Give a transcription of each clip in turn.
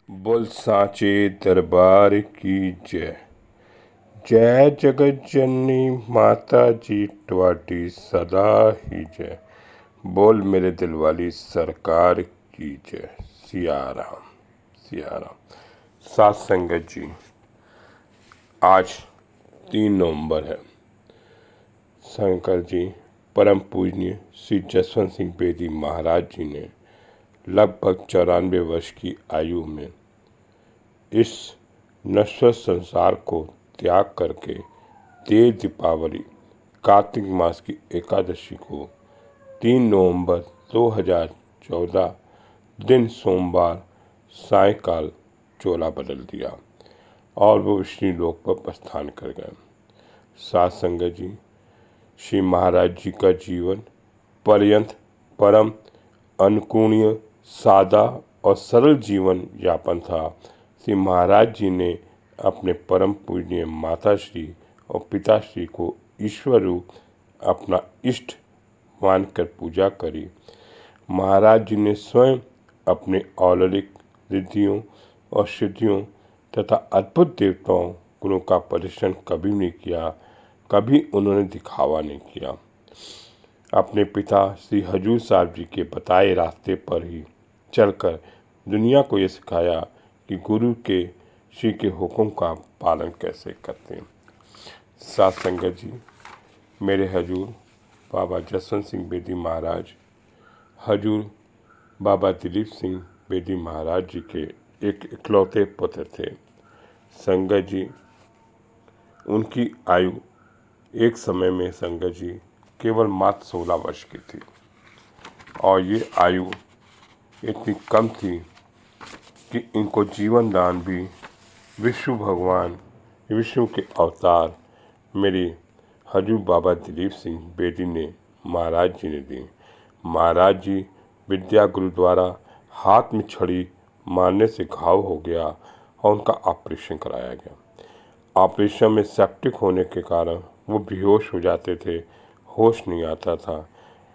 बोल सांचे दरबार की जय। जय जगत जननी माता जी ट्वाटी सदा ही जय। बोल मेरे दिल वाली सरकार की जय। सिया राम सिया राम। सात संगत जी, आज 3 नवंबर है। शंकर जी परम पूजनीय श्री जसवंत सिंह बेदी महाराज जी ने लगभग 94 वर्ष की आयु में इस नश्वर संसार को त्याग करके देव दीपावली कार्तिक मास की एकादशी को 3 नवंबर 2014 दिन सोमवार सायकाल चोला बदल दिया और वो विष्णु लोक पर प्रस्थान कर गए। सात संगत जी, श्री महाराज जी का जीवन पर्यंत परम अनुकूणीय, सादा और सरल जीवन यापन था। श्री महाराज जी ने अपने परम पूजनीय माताश्री और पिताश्री को ईश्वर रूप अपना इष्ट मानकर पूजा करी। महाराज जी ने स्वयं अपने अलौकिक रिद्धियों और सिद्धियों तथा अद्भुत देवताओं गुणों का परिश्रम कभी नहीं किया, कभी उन्होंने दिखावा नहीं किया। अपने पिता श्री हजूर साहब जी के बताए रास्ते पर ही चलकर दुनिया को ये सिखाया कि गुरु के श्री के हुक्म का पालन कैसे करते हैं। सात संगत जी, मेरे हजूर बाबा जसवंत सिंह बेदी महाराज हजूर बाबा दिलीप सिंह बेदी महाराज जी के एक इकलौते पुत्र थे। संगत जी, उनकी आयु एक समय में संगत जी केवल मात्र 16 वर्ष की थी और ये आयु इतनी कम थी कि इनको जीवन दान भी विष्णु भगवान, विष्णु के अवतार मेरे हजूर बाबा दिलीप सिंह बेदी ने महाराज जी ने दी। महाराज जी विद्या गुरु द्वारा हाथ में छड़ी मारने से घाव हो गया और उनका ऑपरेशन कराया गया। ऑपरेशन में सेप्टिक होने के कारण वो बेहोश हो जाते थे, होश नहीं आता था।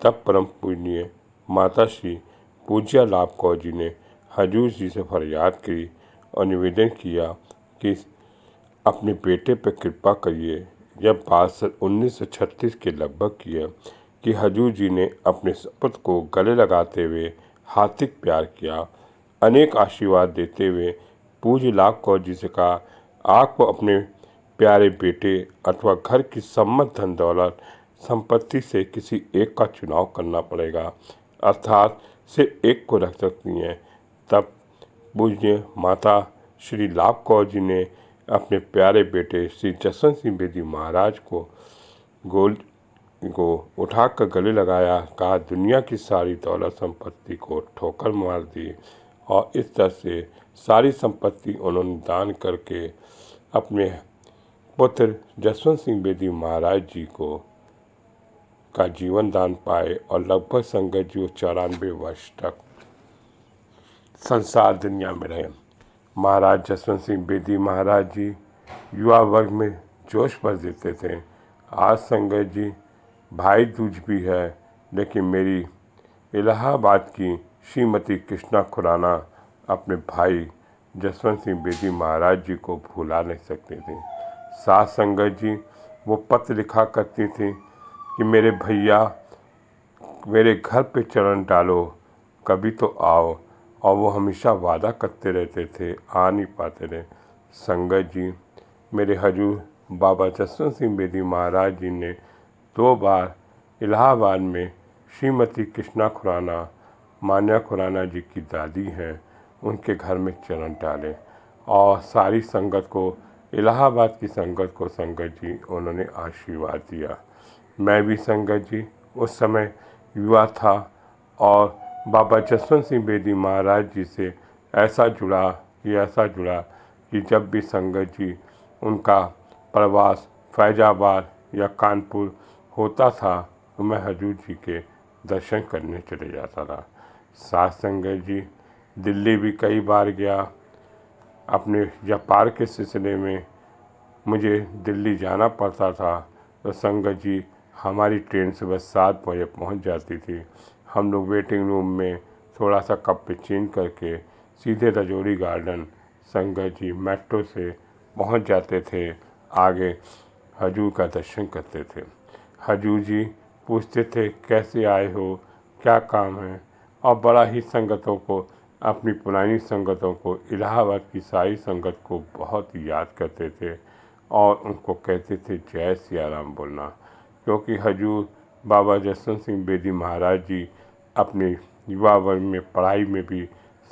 तब परम पूजनीय माता श्री पूज्या लाभ कौर जी ने हजूर जी से फरियाद की और निवेदन किया कि अपने बेटे पर कृपा करिए। यह बात 1936 के लगभग की है कि हजूर जी ने अपने शपथ को गले लगाते हुए हार्दिक प्यार किया। अनेक आशीर्वाद देते हुए पूज्य लाभ कौर जी से कहा, आपको अपने प्यारे बेटे अथवा घर की सम्मत धन दौलत संपत्ति से किसी एक का चुनाव करना पड़ेगा, अर्थात सिर्फ एक को रख सकती हैं। तब पूज्य माता श्री लाभ कौर जी ने अपने प्यारे बेटे श्री जसवंत सिंह बेदी महाराज को उठाकर गले लगाया, कहा दुनिया की सारी दौलत संपत्ति को ठोकर मार दी और इस तरह से सारी संपत्ति उन्होंने दान करके अपने पुत्र जसवंत सिंह बेदी महाराज जी को का जीवन दान पाए और लगभग संगत जी 94 वर्ष तक संसार दुनिया में रहे। महाराज जसवंत सिंह बेदी महाराज जी युवा वर्ग में जोश भर देते थे। आज संगत जी भाई दूज भी है, लेकिन मेरी इलाहाबाद की श्रीमती कृष्णा खुराना अपने भाई जसवंत सिंह बेदी महाराज जी को भुला नहीं सकती थी। साथ संगत जी वो पत्र लिखा करती थी कि मेरे भैया मेरे घर पे चरण डालो, कभी तो आओ, और वो हमेशा वादा करते रहते थे, आ नहीं पाते थे। संगत जी, मेरे हजूर बाबा जसवंत सिंह बेदी महाराज जी ने 2 बार इलाहाबाद में श्रीमती कृष्णा खुराना, मान्या खुराना जी की दादी हैं, उनके घर में चरण डाले और सारी संगत को, इलाहाबाद की संगत को संगत जी उन्होंने आशीर्वाद दिया। मैं भी संगत जी उस समय युवा था और बाबा जसवंत सिंह बेदी महाराज जी से ऐसा जुड़ा कि जब भी संगत जी उनका प्रवास फैजाबाद या कानपुर होता था तो मैं हजूर जी के दर्शन करने चले जाता था। साथ संगत जी दिल्ली भी कई बार गया। अपने व्यापार के सिलसिले में मुझे दिल्ली जाना पड़ता था तो संगत जी हमारी ट्रेन सुबह 7 बजे पहुंच जाती थी। हम लोग वेटिंग रूम में थोड़ा सा कपड़े चेंज करके सीधे रजौरी गार्डन संगत जी मेट्रो से पहुंच जाते थे। आगे हजूर का दर्शन करते थे। हजूर जी पूछते थे कैसे आए हो, क्या काम है, और बड़ा ही संगतों को, अपनी पुरानी संगतों को, इलाहाबाद की सारी संगत को बहुत याद करते थे और उनको कहते थे जय सिया राम बोलना, क्योंकि हजूर बाबा जसवंत सिंह बेदी महाराज जी अपने युवा वर्ग में पढ़ाई में भी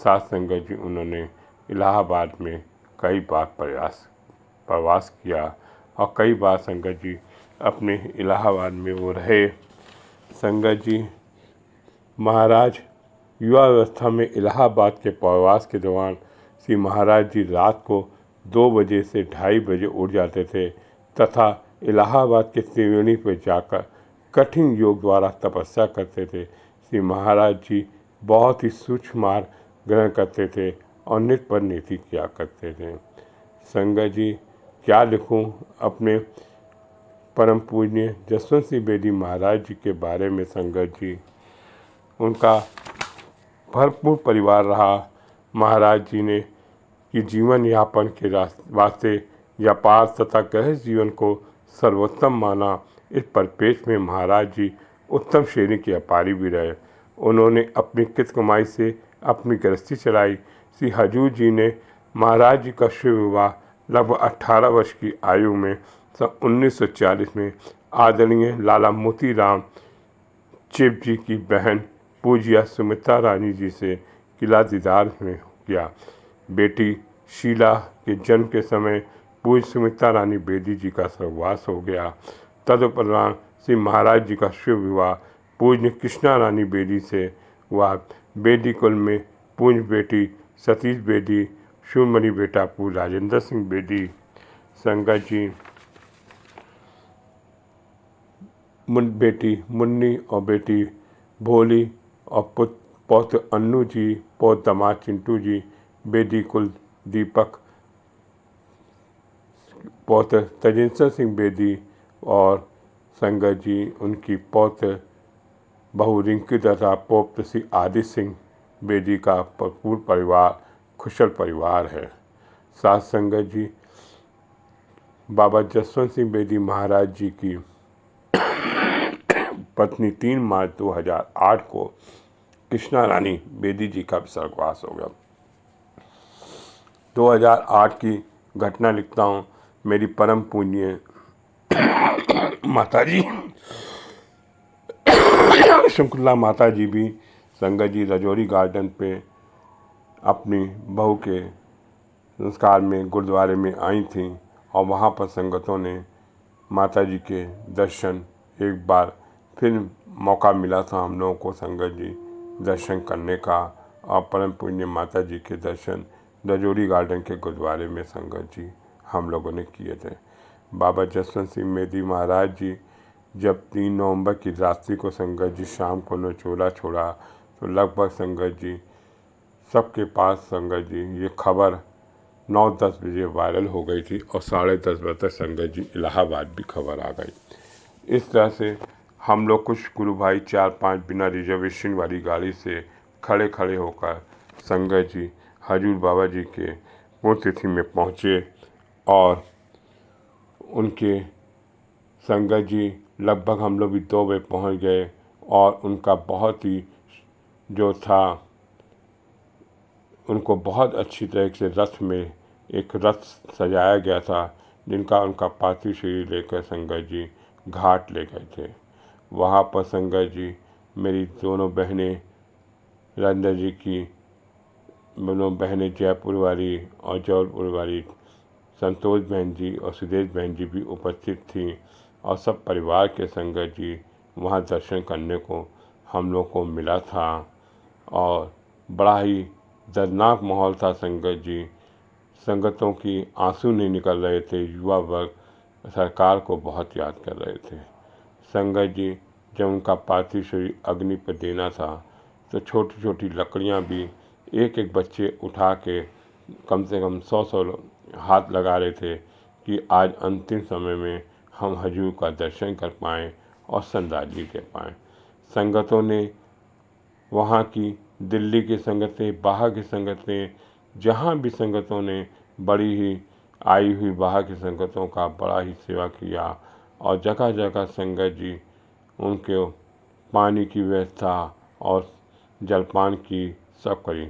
साथ संगत जी उन्होंने इलाहाबाद में कई बार प्रवास किया और कई बार संगत जी अपने इलाहाबाद में वो रहे। संगत जी महाराज युवा अवस्था में इलाहाबाद के प्रवास के दौरान श्री महाराज जी रात को 2 बजे से 2:30 बजे उठ जाते थे तथा इलाहाबाद के त्रिवेणी पर जाकर कठिन योग द्वारा तपस्या करते थे। श्री महाराज जी बहुत ही सूक्ष्म मार्ग ग्रहण करते थे और नित पर नीति किया करते थे। संगत जी क्या लिखूं अपने परम पूज्य जसवंत सिंह बेदी महाराज जी के बारे में। संगत जी उनका भरपूर परिवार रहा। महाराज जी ने कि जीवन यापन के वास्ते व्यापार तथा गृहस्थ जीवन को सर्वोत्तम माना। इस परिपेक्ष में महाराज जी उत्तम श्रेणी के व्यापारी भी रहे। उन्होंने अपनी कृत कमाई से अपनी गृहस्थी चलाई। श्री हजूर जी ने महाराज जी का शुभ विवाह लगभग 18 वर्ष की आयु में सन 1940 में आदरणीय लाला मोतीराम चिप जी की बहन पूज्या सुमित्रा रानी जी से किला दीदार में किया। बेटी शीला के जन्म के समय पूज्य सुमित्रा रानी बेदी जी का स्वर्गवास हो गया। तदुपरांत श्री महाराज जी का शुभ विवाह पूज्य कृष्णा रानी बेदी से हुआ। बेदी कुल में पूज्य बेटी सतीश बेदी, शुभमणि बेटा पूज्य राजेंद्र सिंह बेदी। संगत जी बेटी मुन्नी और बेटी भोली और पौत्र अन्नू जी, पौत्र दामाद चिंटू जी, बेदी कुल दीपक, पौत्र तजेंद्र सिंह बेदी और संगत जी उनकी पौत्र बहू रिंकी तथा पौत्र श्री आदित्य सिंह बेदी का भरपूर परिवार कुशल परिवार है। साथ संगत जी बाबा जसवंत सिंह बेदी महाराज जी की पत्नी 3 मार्च 2008 को कृष्णा रानी बेदी जी का स्वर्गवास हो गया। 2008 की घटना लिखता हूँ। मेरी परम पूज्य माताजी शंकुला माता जी भी संगत जी रजौरी गार्डन पे अपनी बहू के संस्कार में गुरुद्वारे में आई थी और वहाँ पर संगतों ने माता जी के दर्शन एक बार फिर मौका मिला था हम लोगों को संगत जी दर्शन करने का और परम पुण्य माता जी के दर्शन रजौरी गार्डन के गुरुद्वारे में संगत जी हम लोगों ने किए थे। बाबा जसवंत सिंह बेदी महाराज जी जब 3 नवंबर की रात्रि को संगत जी शाम को नचोला छोड़ा तो लगभग संगत जी सबके पास संगत जी ये खबर 9-10 बजे वायरल हो गई थी और 10:30 बजे तक संगत जी इलाहाबाद भी खबर आ गई। इस तरह से हम लोग कुछ गुरु भाई 4-5 बिना रिजर्वेशन वाली गाड़ी से खड़े खड़े होकर संगत जी हजूर बाबा जी के पुण्यतिथि में पहुँचे और उनके संगत जी लगभग हम लोग भी 2 बजे पहुँच गए और उनका बहुत ही जो था उनको बहुत अच्छी तरह से रथ में एक रथ सजाया गया था जिनका उनका पार्थिव शरीर लेकर संगत जी घाट ले गए थे। वहाँ पर संगत जी मेरी दोनों बहनें रंजन जी की दोनों बहनें जयपुर वाली और जौलपुर वाली संतोष बहन जी और सुदेश बहन जी भी उपस्थित थी और सब परिवार के संगत जी वहाँ दर्शन करने को हम लोग को मिला था और बड़ा ही दर्दनाक माहौल था। संगत जी संगतों की आंसू नहीं निकल रहे थे। युवा वर्ग सरकार को बहुत याद कर रहे थे। संगत जी जब उनका पार्थिव शरीर अग्नि पर देना था तो छोटी छोटी लकड़ियां भी एक एक बच्चे उठा के कम से कम 100 हाथ लगा रहे थे कि आज अंतिम समय में हम हजूर का दर्शन कर पाएँ और श्रद्धांजलि दे पाएँ। संगतों ने वहाँ की दिल्ली की संगतें, बाहर की संगतें, जहाँ भी संगतों ने बड़ी ही आई हुई बाहर की संगतों का बड़ा ही सेवा किया और जगह जगह संगत जी उनके पानी की व्यवस्था और जलपान की सब करी।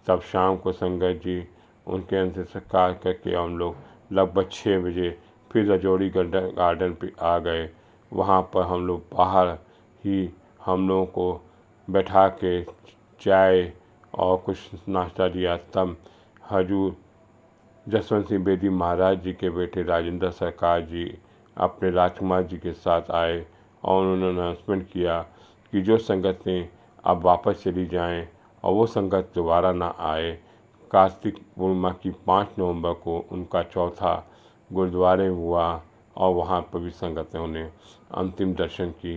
तब शाम को संगत जी उनके अंतिम संस्कार करके हम लोग लगभग 6 बजे फिर रजौड़ी गार्डन पे आ गए। वहाँ पर हम लोग बाहर ही हम लोगों को बैठा के चाय और कुछ नाश्ता दिया। तब हजूर जसवंत सिंह बेदी महाराज जी के बेटे राजेंद्र सरकार जी अपने राजकुमार जी के साथ आए और उन्होंने अनाउंसमेंट किया कि जो संगतें अब वापस चली जाएं और वो संगत दोबारा ना आए। कार्तिक पूर्णिमा की 5 नवंबर को उनका चौथा गुरुद्वारे हुआ और वहाँ पर भी संगतों ने अंतिम दर्शन की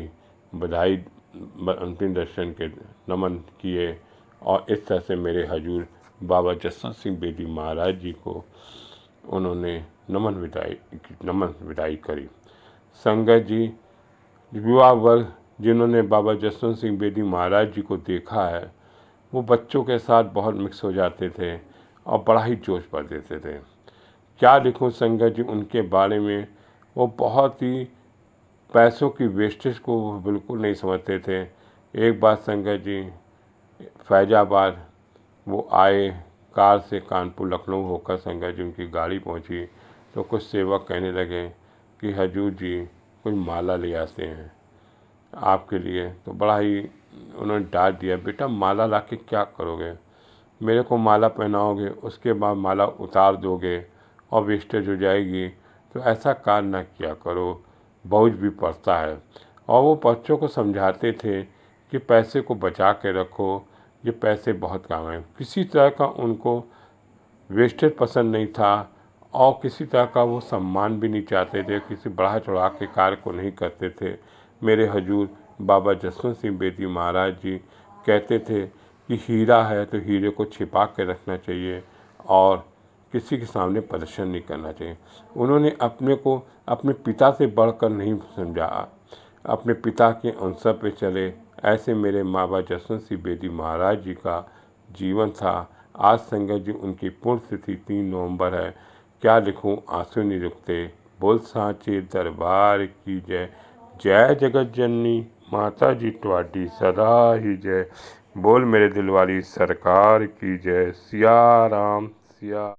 बधाई अंतिम दर्शन के नमन किए और इस तरह से मेरे हजूर बाबा जसवंत सिंह बेदी महाराज जी को उन्होंने नमन विदाई करी। संगत जी युवा वर्ग जिन्होंने बाबा जसवंत सिंह बेदी महाराज जी को देखा है वो बच्चों के साथ बहुत मिक्स हो जाते थे और बड़ा ही जोश भर देते थे। क्या लिखूं संगत जी उनके बारे में। वो बहुत ही पैसों की वेस्टेज को बिल्कुल नहीं समझते थे। एक बार संगत जी फैजाबाद वो आए कार से कानपुर लखनऊ होकर संगत जी उनकी गाड़ी पहुंची तो कुछ सेवक कहने लगे कि हजूर जी कुछ माला ले आते हैं आपके लिए। तो बड़ा ही उन्होंने डांट दिया, बेटा माला ला के क्या करोगे, मेरे को माला पहनाओगे उसके बाद माला उतार दोगे और वेस्टेज हो जाएगी, तो ऐसा कार्य ना किया करो, बोझ भी पड़ता है। और वो बच्चों को समझाते थे कि पैसे को बचा के रखो, ये पैसे बहुत काम आए। किसी तरह का उनको वेस्टेज पसंद नहीं था और किसी तरह का वो सम्मान भी नहीं चाहते थे, किसी बढ़ा चढ़ा के कार्य को नहीं करते थे। मेरे हजूर बाबा जसवंत सिंह बेदी महाराज जी कहते थे कि हीरा है तो हीरे को छिपा के रखना चाहिए और किसी के सामने प्रदर्शन नहीं करना चाहिए। उन्होंने अपने को अपने पिता से बढ़कर नहीं समझा, अपने पिता के अवसर पे चले। ऐसे मेरे बाबा जसवंत सिंह बेदी महाराज जी का जीवन था। आज संगत जी उनकी पुण्यतिथि 3 नवंबर है। क्या लिखूं, आंसू नहीं रुकते। बोल सांचे दरबार की जय। जय जगत जननी माता जी ट्वाडी सदा ही जय। बोल मेरे दिल वाली सरकार की जय। सिया राम सिया।